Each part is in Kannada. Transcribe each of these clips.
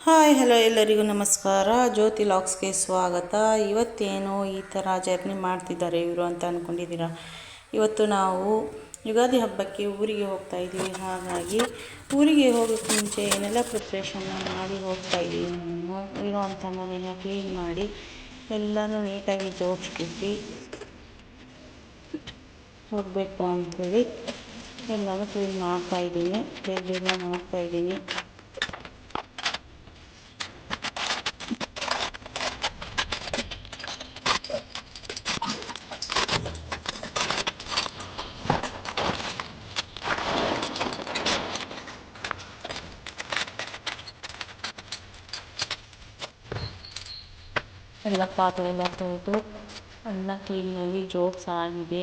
ಹಾಯ್ ಹಲೋ ಎಲ್ಲರಿಗೂ ನಮಸ್ಕಾರ. ಜ್ಯೋತಿ ಲಾಗ್ಸ್ಗೆ ಸ್ವಾಗತ. ಇವತ್ತೇನು ಈ ಥರ ಜರ್ನಿ ಮಾಡ್ತಿದ್ದಾರೆ ಇವರು ಅಂತ ಅಂದ್ಕೊಂಡಿದ್ದೀರಾ. ಇವತ್ತು ನಾವು ಯುಗಾದಿ ಹಬ್ಬಕ್ಕೆ ಊರಿಗೆ ಹೋಗ್ತಾ ಇದ್ದೀವಿ. ಹಾಗಾಗಿ ಊರಿಗೆ ಹೋಗೋಕ್ಕೆ ಮುಂಚೆ ಏನೆಲ್ಲ ಪ್ರಿಪ್ರೇಷನ್ನ ಮಾಡಿ ಹೋಗ್ತಾ ಇದ್ದೀವಿ. ನಾನು ಇರೋವಂಥ ಮನೆಯ ಕ್ಲೀನ್ ಮಾಡಿ ಎಲ್ಲನೂ ನೀಟಾಗಿ ಜೋಡಿಸ್ಬಿಟ್ಟು ಹೋಗಬೇಕು ಅಂಥೇಳಿ ಎಲ್ಲನೂ ಕ್ಲೀನ್ ಮಾಡ್ತಾಯಿದ್ದೀನಿ. ಬೇಗ ಮಾಡ್ತಾಯಿದ್ದೀನಿ. ಎಲ್ಲ ಪಾತ್ರೆ ಎಲ್ಲ ತೊಳೆದು ಎಲ್ಲ ಕ್ಲೀನಾಗಿ ಜೋಡಿಸಾಗಿದೆ.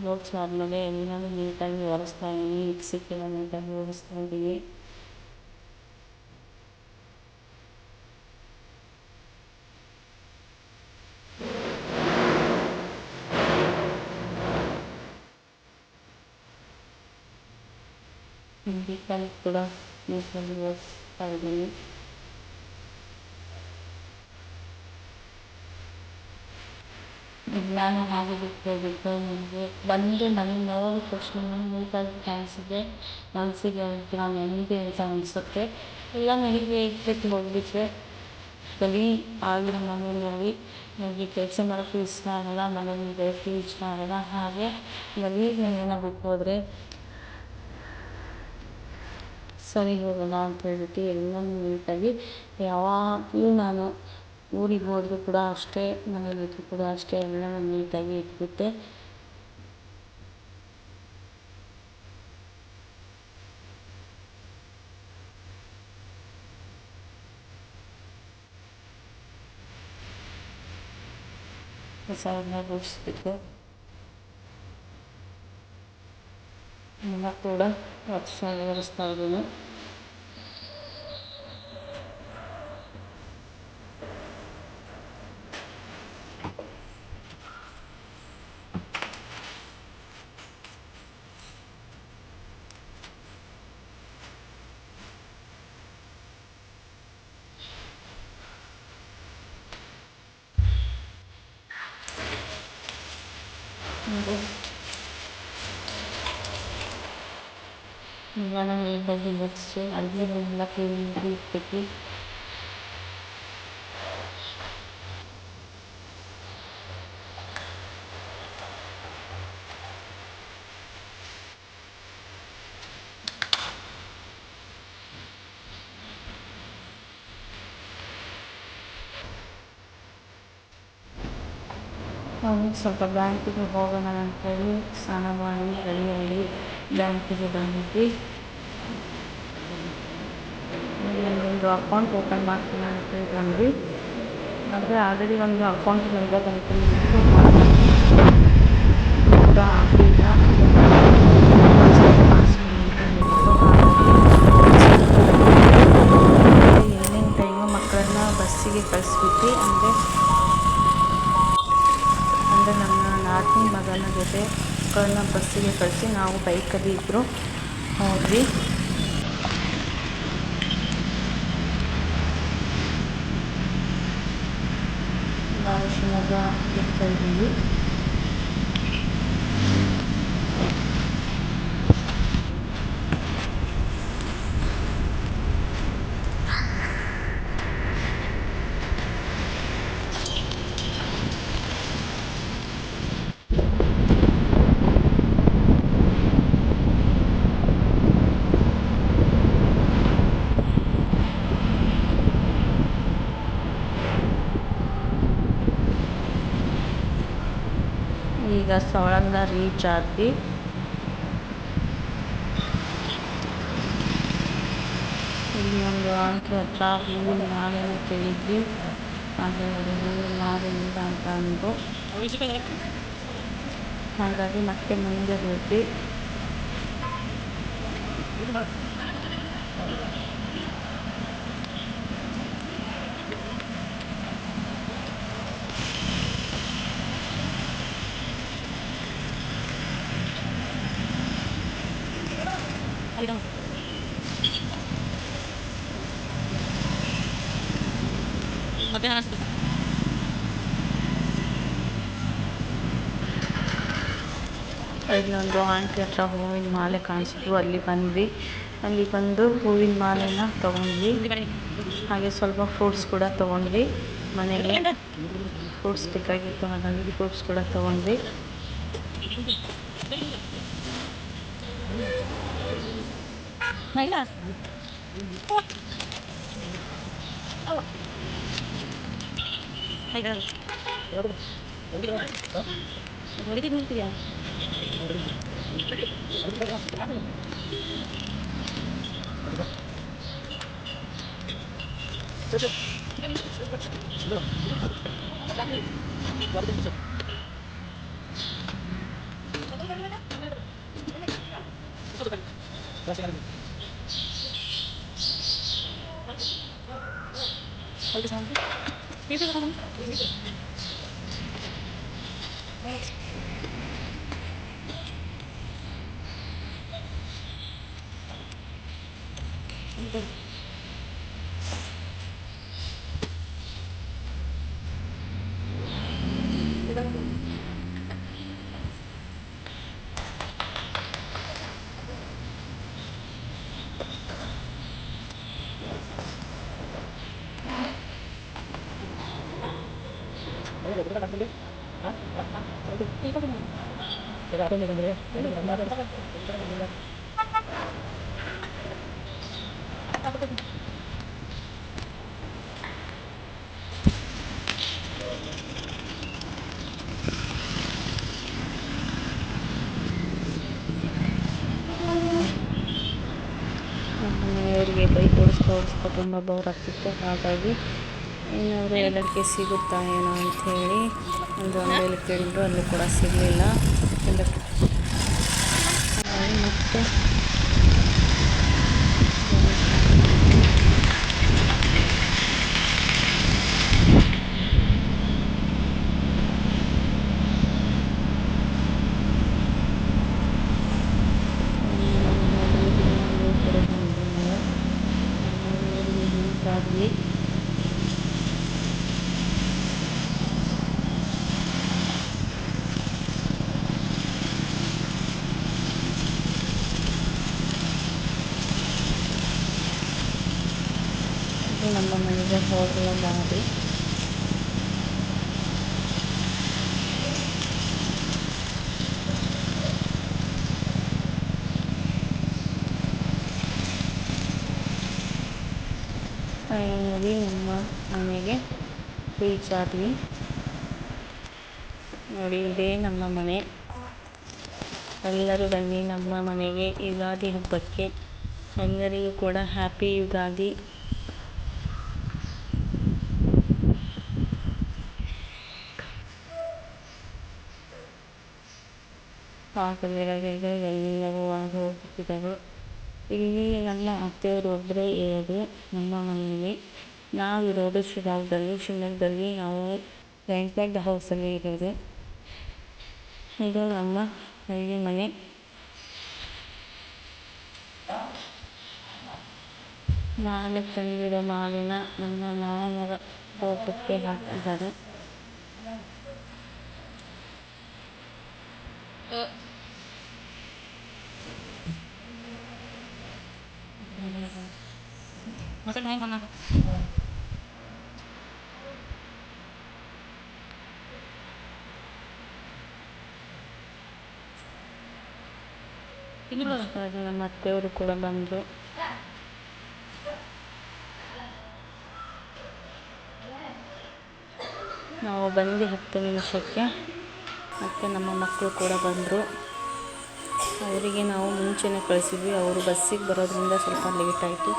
ಜೋಡಿಸಾದ್ಮೇಲೆ ಎಲ್ಲನೂ ನೀಟಾಗಿ ಒರೆಸ್ತಾ ಇದ್ದೀನಿ. ಮಿಕ್ಸಿಗೆಲ್ಲ ನೀಟಾಗಿ ಒರೆಸ್ತಾ ಇದ್ದೀವಿ. ಬೀಕಲ್ಲಿ ಕೂಡ ನೀಟಾಗಿ ಒರೆಸ್ತಾ ಇದ್ದೀನಿ. ನಾನು ಹಾಗೆ ಬಿಟ್ಟು ನನಗೆ ಬಂದು ನನಗೆ ನೋಡಿದ ತಕ್ಷಣ ನೀಟಾಗಿ ಕಾಣಿಸಿದೆ. ಮನಸ್ಸಿಗೆ ಒಂಥರ ನೆಮ್ಮದಿ ಅಂತ ಅನಿಸುತ್ತೆ. ಎಲ್ಲ ನನಗೆ ಇಟ್ಬಿಟ್ಟು ಹೋಗ್ಬಿಟ್ರೆ ಗಲೀಜು ಆಗಿರೋ ಮನೆಯಲ್ಲಿ ನನಗೆ ಕೆಲಸ ಮಾಡೋಕ್ಕೂ ಇಷ್ಟ ಆಗಲ್ಲ, ಮನೇಲಿ ಇರೋಕ್ಕೂ ಇಷ್ಟ ಆಗಲ್ಲ. ಹಾಗೆ ಗಲೀಜು ಮನೆಯನ್ನು ಬಿಟ್ಟು ಹೋದರೆ ಸರಿ ಹೋಗಲ್ಲ ಅಂತ ಹೇಳ್ಬಿಟ್ಟು ಎಲ್ಲನೂ ನೀಟಾಗಿ ಯಾವಾಗಲೂ ನಾನು ಊರಿಗೆ ಹೋದರೂ ಕೂಡ ಅಷ್ಟೇ, ಮನೇಲಿದ್ದರೂ ಕೂಡ ಅಷ್ಟೇ ಎಲ್ಲನೂ ನೀಟಾಗಿ ಇಟ್ಬಿಟ್ಟೆ. ಕಸವನ್ನು ಗುಡಿಸ್ಬಿಟ್ಟು ಎಲ್ಲ ಕೂಡ ಒರೆಸ್ತಾ ಇದ್ದೀನಿ. ಎಲ್ಲ ನೀಟಾಗಿ ಒರೆಸಿ ಅಡುಗೆನೆಲ್ಲ ಕ್ಲೀನಾಗಿ ಇಟ್ಬಿಟ್ಟು ನಾನು ಸ್ವಲ್ಪ ಬ್ಯಾಂಕಿಗೆ ಹೋಗೋಣ ಅಂತೇಳಿ ಸ್ನಾನ ಮಾಡಿ ರೆಡಿಯಾಗಿ ಬ್ಯಾಂಕಿಗೆ ಬಂದಿದ್ವಿ. ಒಂದು ಅಕೌಂಟ್ ಓಪನ್ ಮಾಡ್ತೀನಿ ಅಂತೇಳಿ ಬಂದ್ವಿ. ಆದರೆ ಆಲ್ರೆಡಿ ಒಂದು ಅಕೌಂಟ್ ನಂಬರ್ ಅಂತೇಳಿಬಿಟ್ಟು ದುಡ್ಡು ಹಾಕಲಿಲ್ಲ. ಈವ್ನಿಂಗ್ ಟೈಮು ಮಕ್ಕಳನ್ನ ಬಸ್ಸಿಗೆ ಕಳಿಸ್ಬಿಟ್ಟು ಅಂದರೆ ನನ್ನ ನಾದಿನಿ ಮಗನ ಜೊತೆ ಮಕ್ಕಳನ್ನ ಬಸ್ಸಿಗೆ ಕಳಿಸಿ ನಾವು ಬೈಕಲ್ಲಿ ಇಬ್ಬರು ಹೋದ್ವಿ. ನಾವು ಶಿವಮೊಗ್ಗ ಹೋಗ್ತಾ ಇದ್ದೀವಿ. ಈಗ ಸವಳಂಗ ರೀಚ್ ಆದ್ವಿ. ಇಲ್ಲಿ ಒಂದು ಆಂಟಿ ಹತ್ರ ಹೂವಿನ ಹಾರನ್ನು ಕೇಳಿದ್ವಿ. ಆದರೆ ಅವರು ಹೂವಿನ ಹಾರ ಇಲ್ಲ ಅಂತ ಅಂದರು. ಹಾಗಾಗಿ ಮತ್ತೆ ಮುಂದೆ ಹೋದ್ವಿ. ಇಲ್ಲೊಂದು ಆಂಟಿ ಹತ್ರ ಹೂವಿನ ಮಾಲೆ ಕಾಣಿಸಿದ್ವು, ಅಲ್ಲಿ ಬಂದ್ವಿ. ಅಲ್ಲಿ ಬಂದು ಹೂವಿನ ಮಾಲೆನ ತೊಗೊಂಡ್ವಿ. ಹಾಗೆ ಸ್ವಲ್ಪ ಫ್ರೂಟ್ಸ್ ಕೂಡ ತೊಗೊಂಡ್ವಿ. ಮನೆಗೆ ಫ್ರೂಟ್ಸ್ ಬೇಕಾಗಿತ್ತು, ಹಾಗಾಗಿ ಫ್ರೂಟ್ಸ್ ಕೂಡ ತೊಗೊಂಡ್ವಿ. ಮನೆಯವರಿಗೆ ಬೈಕ್ ಓಡಿಸ್ತಾ ತುಂಬ ಬೋರ್ ಆಗ್ತಿತ್ತು. ಹಾಗಾಗಿ ಏನಾದರೂ ಎಲ್ಲರಿಗೆ ಸಿಗುತ್ತಾ ಏನೋ ಅಂಥೇಳಿ ಒಂದು ಅಂಗಡಿಯಲ್ಲಿ ಕೇಳಿದ್ರು, ಅಲ್ಲೂ ಕೂಡ ಸಿಗಲಿಲ್ಲ. ಹಾಗಾಗಿ ಮತ್ತೆ ಆದ್ವಿ. ನಮ್ಮ ಮನೆಗೆ ಹೋಗುವ ದಾರಿ. ಫೈನಲಿ ನಮ್ಮ ಮನೆಗೆ ರೀಚ್ ಆದ್ವಿ. ನೋಡಿ, ಇದೇ ನಮ್ಮ ಮನೆ. ಎಲ್ಲರೂ ಬನ್ನಿ ನಮ್ಮ ಮನೆಗೆ ಯುಗಾದಿ ಹಬ್ಬಕ್ಕೆ. ಎಲ್ಲರಿಗೂ ಕೂಡ ಹ್ಯಾಪಿ ಯುಗಾದಿ. ಎಲ್ಲರೂ ಹೋಗುತ್ತಿದ್ದರು. ಇಲ್ಲಿ ನನ್ನ ಅತ್ತೆಯವರು ಒಬ್ಬರೇ ಇರೋದು ನಮ್ಮ ಮನೆಯಲ್ಲಿ. ನಾವಿರೋದು ಶಿವಮೊಗ್ಗದಲ್ಲಿ ನಾವು ರೆಂಟೆಡ್ ಹೌಸಲ್ಲಿ ಇರೋದು. ಇದು ನಮ್ಮ ಹಳ್ಳಿ ಮನೆ. ನಾನು ತಂದಿರೋ ಮಾವಿನ ನನ್ನ ಮಾವನ ತೋಟಕ್ಕೆ ಹಾಕಿದ್ದಾರೆ. ನಮ್ಮ ಅತ್ತೆಯವರು ಕೂಡ ಬಂದರು. ನಾವು ಬಂದು 10 ನಿಮಿಷಕ್ಕೆ ಮತ್ತು ನಮ್ಮ ಮಕ್ಕಳು ಕೂಡ ಬಂದರು. ಅವರಿಗೆ ನಾವು ಮುಂಚೆನೇ ಕಳಿಸಿದ್ವಿ. ಅವರು ಬಸ್ಸಿಗೆ ಬರೋದ್ರಿಂದ ಸ್ವಲ್ಪ ಲೇಟ್ ಆಯಿತು.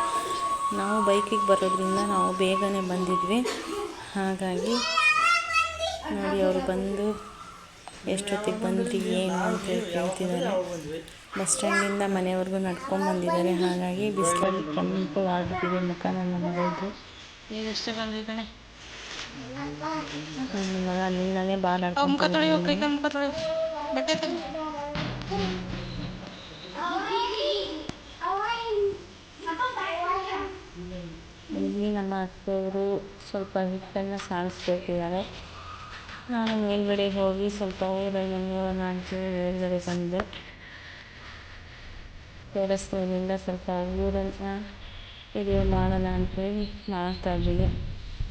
ನಾವು ಬೈಕಿಗೆ ಬರೋದ್ರಿಂದ ನಾವು ಬೇಗನೆ ಬಂದಿದ್ವಿ. ಹಾಗಾಗಿ ನೋಡಿ, ಅವರು ಬಂದು ಎಷ್ಟೊತ್ತಿಗೆ ಬಂದ್ರಿ ಏನು ಅಂತೇಳಿ ಕೇಳ್ತಿದ್ದಾರೆ. ಬಸ್ ಸ್ಟ್ಯಾಂಡಿಂದ ಮನೆಯವ್ರಿಗೂ ನಡ್ಕೊಂಡು ಬಂದಿದ್ದಾರೆ. ಹಾಗಾಗಿ ಬಿಸಿಲಲ್ಲಿ ಕೆಂಪಗಾಗ್ಬಿಟ್ಟಿದೆ ಮುಖ ನನ್ನ ಮಗಳದ್ದು. ನೀವೆಷ್ಟೇ ಬಂದಿದ್ದಾನೆ ನನ್ನ ಮಗ ಅಲ್ಲಿಂದಲೇ ಬಾಲ್ ಆಡ್ಕೊಂಡು ಇಲ್ಲಿ ನಮ್ಮ ಅತ್ತೆಯವರು ಸ್ವಲ್ಪ ಹಿಟ್ಟನ್ನು ಸಾಣಿಸ್ಕೊಳ್ತಿದ್ದಾರೆ. ನಾನು ಮೇಲ್ಗಡೆ ಹೋಗಿ ಸ್ವಲ್ಪ ಊರನ್ನು ನೋಡೋಣ ಅಂತೇಳಿ ಮೇಲ್ಗಡೆ ಬಂದೆ. ಟೆರೆಸ್ನಿಂದ ಸ್ವಲ್ಪ ಊರನ್ನು ವಿಡಿಯೋ ಮಾಡೋಣ ಅಂತೇಳಿ ಮಾಡ್ತಾ ಇದ್ದೀನಿ.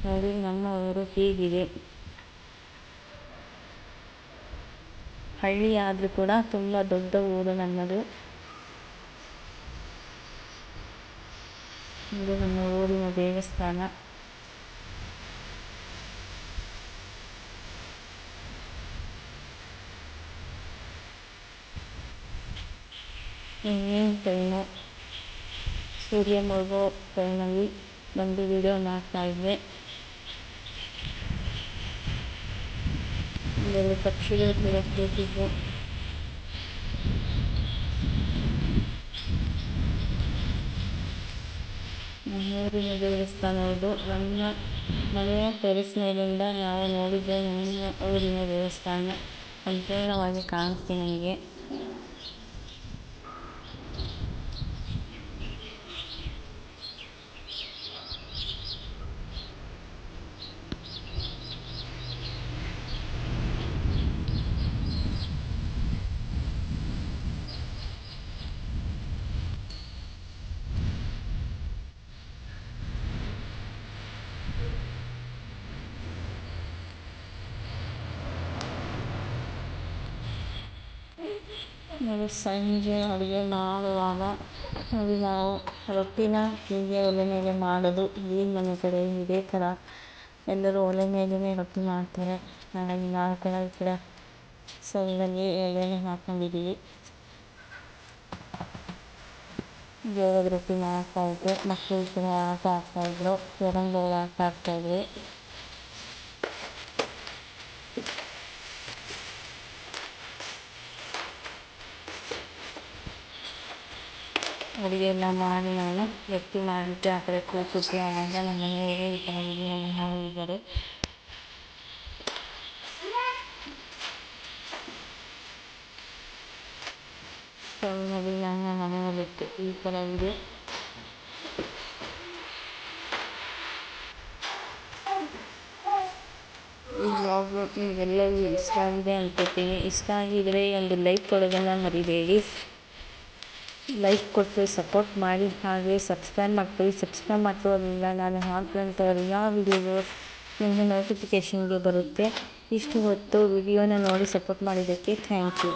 ನೋಡಿ ನಮ್ಮ ಊರು ಹೀಗಿದೆ. ಹಳ್ಳಿ ಆದರೂ ಕೂಡ ತುಂಬ ದೊಡ್ಡ ಊರು ನನ್ನದು. ಇದು ನಮ್ಮ ಊರಿನ ದೇವಸ್ಥಾನ. ಈವ್ನಿಂಗ್ ಟೈಮು ಸೂರ್ಯ ಮುಳುಗೋ ಟೈಮಲ್ಲಿ ಬಂದು ವಿಡಿಯೋ ಮಾಡ್ತಾಯಿದ್ದೆ. ಇದೆಲ್ಲ ಪಕ್ಷಿಗಳು ಕೂಡ ಕೂತಿದ್ವು. ನಮ್ಮೂರಿನ ದೇವಸ್ಥಾನದ್ದು ನಮ್ಮ ಮನೆಯ ಟೆರೆಸ್ ಮೇಲಿಂದ ನಾವು ನೋಡಿದ್ದೆ ನಮ್ಮ ಊರಿನ ದೇವಸ್ಥಾನ. ಸಂಪೂರ್ಣವಾಗಿ ಕಾಣಿಸ್ತು ನನಗೆ. ನಾವು ಸಂಜೆ ಅಡುಗೆ ಮಾಡುವಾಗ ನಾವು ರೊಟ್ಟಿನ ಹೀಗೆ ಒಲೆ ಮೇಲೆ ಮಾಡೋದು ಈ ಮನೆ ಕಡೆ ಇದೇ ಥರ ಎಲ್ಲರೂ ಒಲೆ ಮೇಲೇ ರೊಟ್ಟಿ ಮಾಡ್ತಾರೆ. ಹಾಗಾಗಿ ನಾವು ಕೂಡ ಈ ಕಡೆ ಸೈಡಲ್ಲಿ ಎಣ್ಣೆ ಹಾಕ್ಕೊಂಡಿದ್ದೀವಿ. ಜೋಳದ ರೊಟ್ಟಿ ಮಾಡ್ತಾಯಿದ್ದೆ. ಮಕ್ಕಳು ಕೂಡ ಆಟ ಆಡ್ತಾಯಿದ್ರು. ಕ್ಯಾರಮ್ ಆಟ ಆಡ್ತಾಯಿದ್ವಿ. ಅಡುಗೆ ಎಲ್ಲ ಮಾಡಿ ನಾನು ರೊಟ್ಟಿ ಮಾಡಿಬಿಟ್ಟು ಆ ಕಡೆ ಕೂತಿದ್ದೆ. ಆವಾಗ ನಮ್ಮ ಮನೆಯವರು ಈ ಕಡೆ ಅಡುಗೆಯನ್ನು ಮಾಡಿದ್ದಾರೆ. ನೋಡಿ ನನ್ನ ಮನೆಯ ಬಿಟ್ಟು ಈ ಥರ ಇದೆ. ಈ ವ್ಲಾಗ್ ನಿಮಗೆಲ್ಲರಿಗೂ ಇಷ್ಟ ಆಗಿದೆ ಅನ್ಕೋತೀನಿ. ಇಷ್ಟ ಆಗಿದರೆ ಒಂದು ಲೈಕ್ ಕೊಡೋದನ್ನು ಮರಿಬೇಡಿ. ಲೈಕ್ ಕೊಟ್ಟು ಸಪೋರ್ಟ್ ಮಾಡಿ, ಹಾಗೆ ಸಬ್ಸ್ಕ್ರೈಬ್ ಮಾಡ್ಕೊಳ್ಳಿ. ಸಬ್ಸ್ಕ್ರೈಬ್ ಮಾಡ್ಕೊಳ್ಳೋದ್ರಿಂದ ನಾನು ಹಾಕಿದಂಥ ಎಲ್ಲ ವಿಡಿಯೋಗಳು ನಿಮಗೆ ನೋಟಿಫಿಕೇಷನ್ಗೆ ಬರುತ್ತೆ. ಇಷ್ಟು ಹೊತ್ತು ವಿಡಿಯೋನ ನೋಡಿ ಸಪೋರ್ಟ್ ಮಾಡಿದ್ದಕ್ಕೆ ಥ್ಯಾಂಕ್ ಯು.